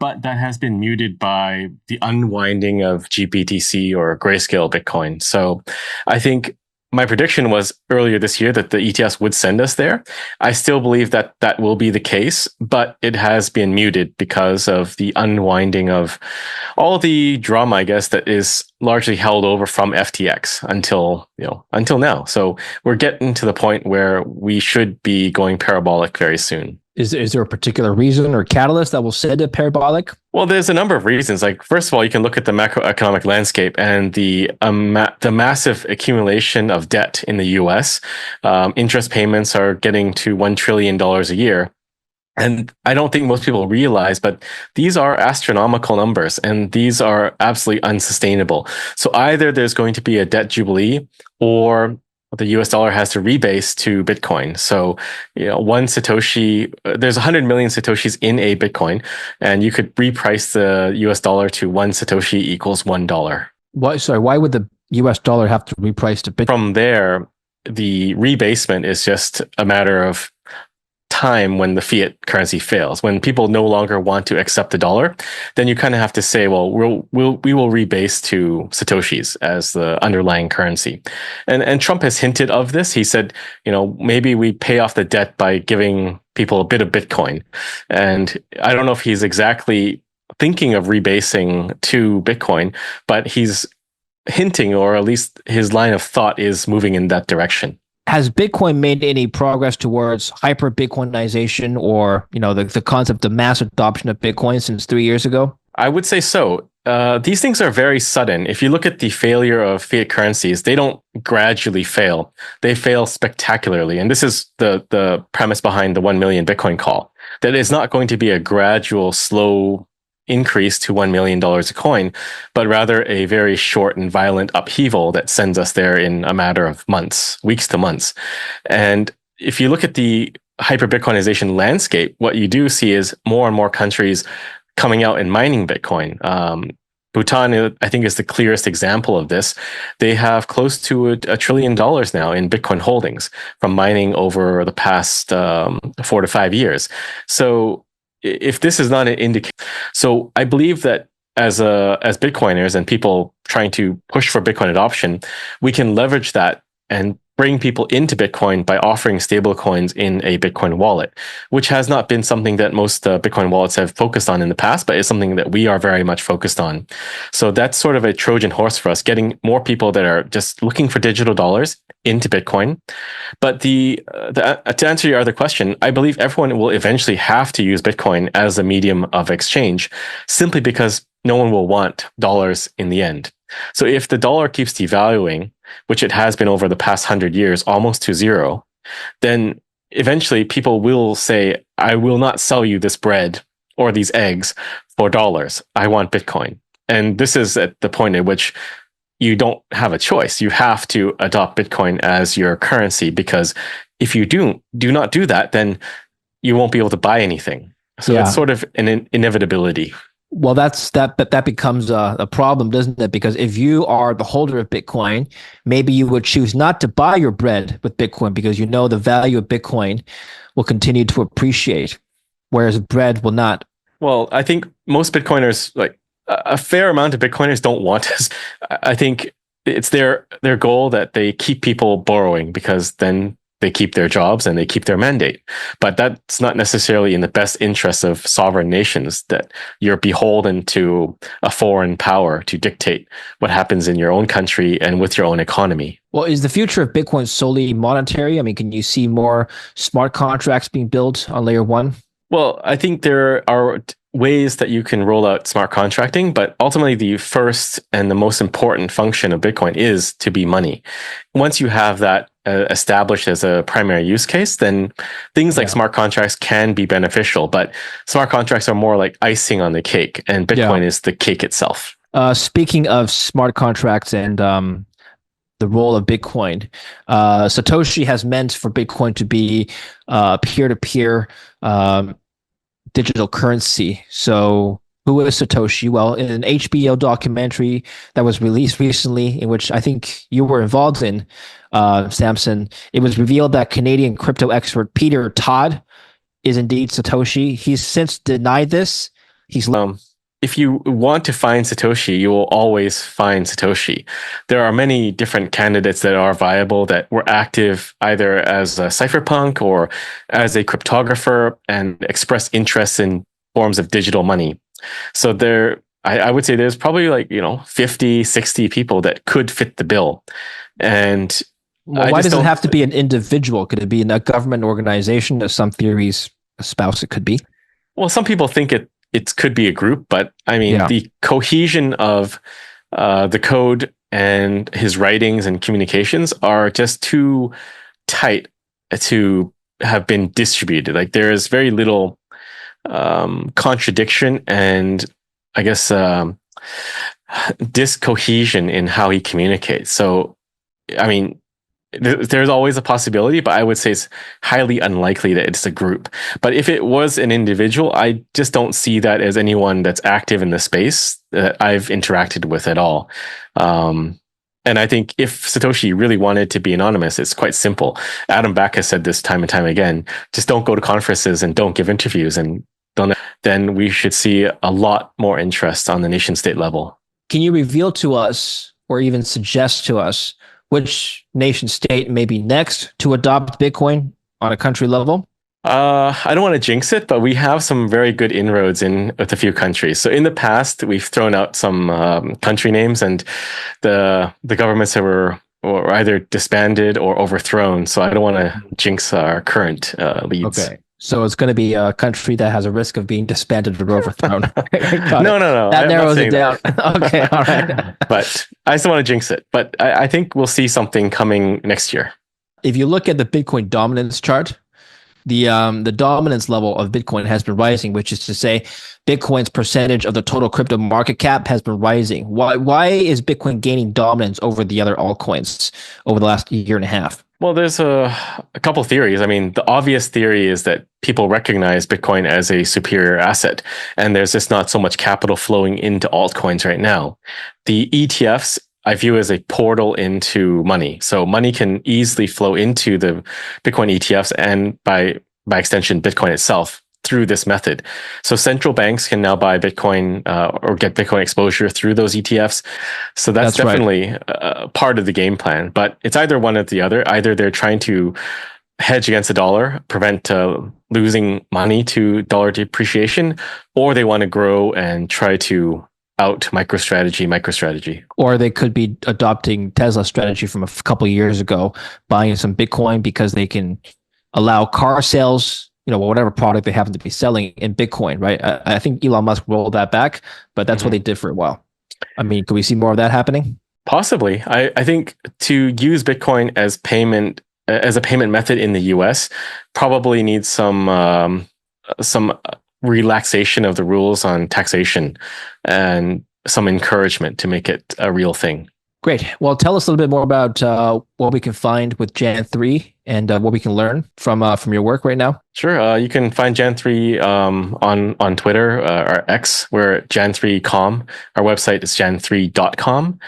but that has been muted by the unwinding of GBTC or grayscale Bitcoin. So I think my prediction was earlier this year that the ETFs would send us there. I still believe that that will be the case, but it has been muted because of the unwinding of all the drama, I guess, that is largely held over from FTX until now. So we're getting to the point where we should be going parabolic very soon. Is there a particular reason or catalyst that will send it parabolic? Well, there's a number of reasons. Like, first of all, you can look at the macroeconomic landscape and the massive accumulation of debt in the US. Interest payments are getting to $1 trillion a year. And I don't think most people realize, but these are astronomical numbers and these are absolutely unsustainable. So either there's going to be a debt jubilee or the US dollar has to rebase to Bitcoin. So, one Satoshi, there's 100 million Satoshis in a Bitcoin, and you could reprice the US dollar to one Satoshi equals $1. Why would the US dollar have to reprice to Bitcoin? From there, the rebasement is just a matter of time when the fiat currency fails. When people no longer want to accept the dollar, then you kind of have to say, well, we will rebase to Satoshis as the underlying currency. And Trump has hinted of this. He said, maybe we pay off the debt by giving people a bit of Bitcoin. And I don't know if he's exactly thinking of rebasing to Bitcoin, but he's hinting, or at least his line of thought is moving in that direction. Has Bitcoin made any progress towards hyper-Bitcoinization or, the concept of mass adoption of Bitcoin since 3 years ago? I would say so. These things are very sudden. If you look at the failure of fiat currencies, they don't gradually fail. They fail spectacularly. And this is the premise behind the 1 million Bitcoin call, that it's not going to be a gradual, slow increase to $1 million a coin, but rather a very short and violent upheaval that sends us there in a matter of months, weeks to months. And if you look at the hyper-Bitcoinization landscape, what you do see is more and more countries coming out and mining Bitcoin. Bhutan, I think, is the clearest example of this. They have close to $1 trillion now in Bitcoin holdings from mining over the past 4 to 5 years. So if this is not an indicator, so I believe that as Bitcoiners and people trying to push for Bitcoin adoption, we can leverage that and bring people into Bitcoin by offering stable coins in a Bitcoin wallet, which has not been something that most Bitcoin wallets have focused on in the past, but is something that we are very much focused on. So that's sort of a Trojan horse for us, getting more people that are just looking for digital dollars into Bitcoin. But to answer your other question, I believe everyone will eventually have to use Bitcoin as a medium of exchange, simply because no one will want dollars in the end. So if the dollar keeps devaluing, which it has been over the past 100 years, almost to zero, then eventually people will say, I will not sell you this bread or these eggs for dollars. I want Bitcoin. And this is at the point at which you don't have a choice. You have to adopt Bitcoin as your currency, because if you do not do that, then you won't be able to buy anything. So it's sort of an inevitability. Well, that becomes a problem, doesn't it? Because if you are the holder of Bitcoin, maybe you would choose not to buy your bread with Bitcoin because the value of Bitcoin will continue to appreciate, whereas bread will not. Well, I think most Bitcoiners, like a fair amount of Bitcoiners, don't want this. I think it's their goal that they keep people borrowing, because then they keep their jobs and they keep their mandate. But that's not necessarily in the best interest of sovereign nations, that you're beholden to a foreign power to dictate what happens in your own country and with your own economy. Well, is the future of Bitcoin solely monetary? I mean, can you see more smart contracts being built on layer 1? Well, I think there are ways that you can roll out smart contracting, but ultimately the first and the most important function of Bitcoin is to be money. Once you have that established as a primary use case, then things like smart contracts can be beneficial, but smart contracts are more like icing on the cake, and Bitcoin is the cake itself. Speaking of smart contracts and the role of Bitcoin, Satoshi has meant for Bitcoin to be peer-to-peer digital currency. So who is Satoshi? Well, in an HBO documentary that was released recently, in which I think you were involved in, Samson, it was revealed that Canadian crypto expert Peter Todd is indeed Satoshi. He's since denied this. He's if you want to find Satoshi, you will always find Satoshi. There are many different candidates that are viable that were active either as a cypherpunk or as a cryptographer and express interest in forms of digital money. So I would say there's probably 50, 60 people that could fit the bill. And well, why does it have to be an individual? Could it be in a government organization, as some theories espouse it could be? Well, some people think it could be a group, but I mean, the cohesion of the code and his writings and communications are just too tight to have been distributed. Like there is very little contradiction and I guess discohesion in how he communicates. So, I mean, there's always a possibility, but I would say it's highly unlikely that it's a group. But if it was an individual, I just don't see that as anyone that's active in the space that I've interacted with at all. And I think if Satoshi really wanted to be anonymous, it's quite simple. Adam Back has said this time and time again, just don't go to conferences and don't give interviews, and then we should see a lot more interest on the nation state level. Can you reveal to us or even suggest to us which nation state may be next to adopt Bitcoin on a country level? I don't want to jinx it, but we have some very good inroads with a few countries. So in the past, we've thrown out some country names, and the governments that were either disbanded or overthrown. So I don't want to jinx our current leads. Okay. So it's going to be a country that has a risk of being disbanded or overthrown. No. That narrows it down. Okay, all right. But I just don't want to jinx it. But I think we'll see something coming next year. If you look at the Bitcoin dominance chart, the dominance level of Bitcoin has been rising, which is to say Bitcoin's percentage of the total crypto market cap has been rising. Why is Bitcoin gaining dominance over the other altcoins over the last year and a half? Well, there's a couple theories. I mean, the obvious theory is that people recognize Bitcoin as a superior asset, and there's just not so much capital flowing into altcoins right now. The ETFs I view as a portal into money. So money can easily flow into the Bitcoin ETFs and by extension, Bitcoin itself through this method. So central banks can now buy Bitcoin or get Bitcoin exposure through those ETFs. So that's definitely part of the game plan. But it's either one or the other. Either they're trying to hedge against the dollar, prevent losing money to dollar depreciation, or they want to grow and try to out MicroStrategy. Or they could be adopting Tesla's strategy from a couple of years ago, buying some Bitcoin because they can allow car sales, whatever product they happen to be selling in Bitcoin, right? I think Elon Musk rolled that back, but that's what they did for a while. I mean, could we see more of that happening? Possibly. I think to use Bitcoin as a payment method in the US probably needs some relaxation of the rules on taxation and some encouragement to make it a real thing. Great. Well, tell us a little bit more about what we can find with Jan3 and what we can learn from your work right now. Sure. You can find Jan3 on Twitter or X. We're Jan3.com. Our website is jan3.com.